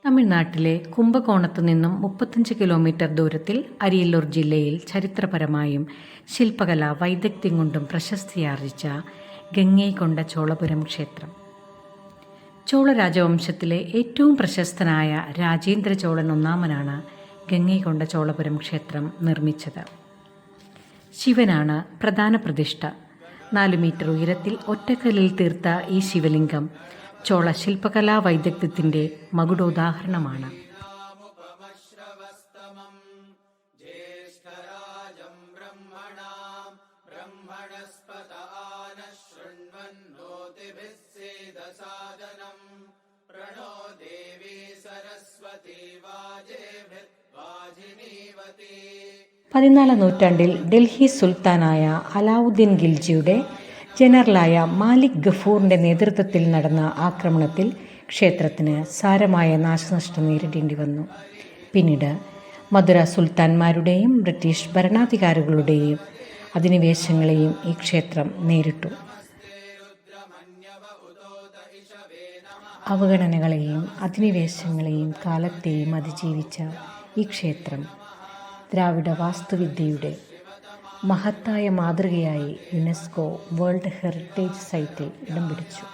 തമിഴ്നാട്ടിലെ കുംഭകോണത്തു നിന്നും 35 കിലോമീറ്റർ ദൂരത്തിൽ അരിയല്ലൂർ ജില്ലയിൽ ചരിത്രപരമായും ശില്പകലാ വൈദഗ്ധ്യം കൊണ്ടും പ്രശസ്തിയാർജിച്ച ഗംഗൈകൊണ്ട ചോളപുരം ക്ഷേത്രം. ചോള രാജവംശത്തിലെ ഏറ്റവും പ്രശസ്തനായ രാജേന്ദ്ര ചോളൻ ഒന്നാമനാണ് ഗംഗൈകൊണ്ട ചോളപുരം ക്ഷേത്രം നിർമ്മിച്ചത്. ശിവനാണ് പ്രധാന പ്രതിഷ്ഠ. 4 മീറ്റർ ഉയരത്തിൽ ഒറ്റക്കല്ലിൽ തീർത്ത ഈ ശിവലിംഗം ചോള ശില്പകലാ വൈദഗ്ധ്യത്തിൻ്റെ മകുടോദാഹരണമാണ്. പതിനാലാം നൂറ്റാണ്ടിൽ ഡൽഹി സുൽത്താനായ അലാവുദ്ദീൻ ഖിൽജിയുടെ ജനറലായ മാലിക് ഗഫൂറിൻ്റെ നേതൃത്വത്തിൽ നടന്ന ആക്രമണത്തിൽ ക്ഷേത്രത്തിന് സാരമായ നാശനഷ്ടം നേരിടേണ്ടി വന്നു. പിന്നീട് മധുര സുൽത്താൻമാരുടെയും ബ്രിട്ടീഷ് ഭരണാധികാരികളുടെയും അധിനിവേശങ്ങളെയും ഈ ക്ഷേത്രം നേരിട്ടു. അവഗണനകളെയും അധിനിവേശങ്ങളെയും കാലത്തെയും അതിജീവിച്ച ഈ ക്ഷേത്രം ദ്രാവിഡ വാസ്തുവിദ്യയുടെ മഹത്തായ മാതൃകയായി യുനെസ്കോ വേൾഡ് ഹെറിറ്റേജ് സൈറ്റിൽ ഇടം പിടിച്ചു.